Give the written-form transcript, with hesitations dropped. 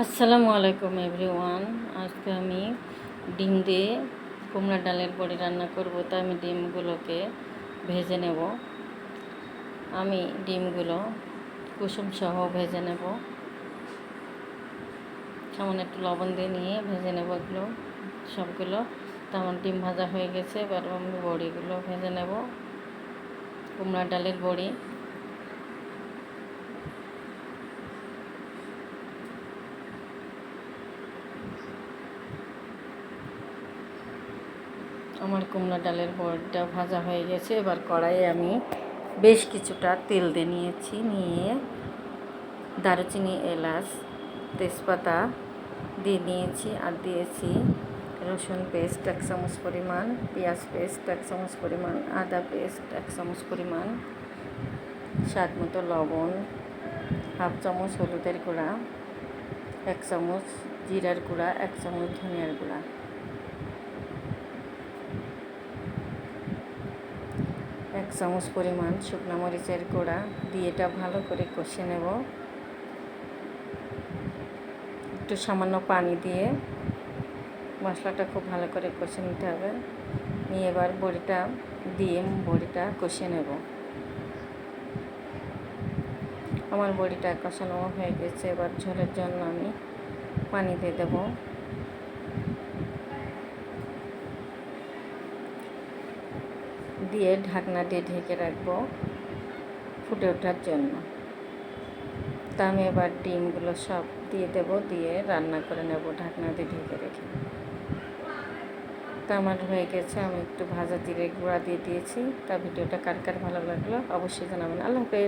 আসসালামু আলাইকুম এভরিওয়ান। আজকে আমি ডিম দিয়ে কুমড়া ডালের বড়ি রান্না করব। তাই আমি ডিমগুলোকে ভেজে নেব। আমি ডিমগুলো কুসুম সহ ভেজে নেব। সামান্য একটু লবণ দিয়ে নিয়ে ভেজে নেব এগুলো সবগুলো। তো আমার ডিম ভাজা হয়ে গেছে। এবার আমি বড়িগুলো ভেজে নেব, কুমড়া ডালের বড়ি। আমার কুমড়া ডালের বড়িটা ভাজা হয়ে গেছে। এবার কড়াইয়ে আমি বেশ কিছুটা তেল দিয়ে নিয়ে দারুচিনি, এলাচ, তেজপাতা দিয়ে নিয়েছি। আর দিয়েছি রসুন পেস্ট 1 চামচ পরিমাণ, পেঁয়াজ পেস্ট 1 চামচ পরিমাণ, আদা পেস্ট 1 চামচ পরিমাণ, স্বাদ মতো লবণ, 1/2 চামচ হলুদের গুঁড়া, 1 চামচ জিরার গুঁড়া, 1 চামচ ধনিয়ার গুঁড়া, 1 চামচ পরিমাণ শুকনো মরিচের গুঁড়া দিয়ে এটা ভালো করে কষে নেব। একটু সামান্য পানি দিয়ে মশলাটা খুব ভালো করে কষে নিতে হবে। নিয়ে এবার বড়িটা কষে নেব। আমার বড়িটা কষানো হয়ে গেছে। এবার ঝোলের জন্য আমি পানি দিয়ে দেব। দিয়ে ঢাকনা দিয়ে ঢেকে রাখবো ফুটে ওঠার জন্য। তা আমি এবার ডিমগুলো সব দিয়ে দেব, দিয়ে রান্না করে নেব ঢাকনা দিয়ে ঢেকে রেখে। তা আমার হয়ে গেছে। আমি একটু ভাজা জিরে গুঁড়া দিয়ে দিয়েছি। তা ভিডিওটা কার কার ভালো লাগলো অবশ্যই জানাবেন। আল্লাহ হাফেজ।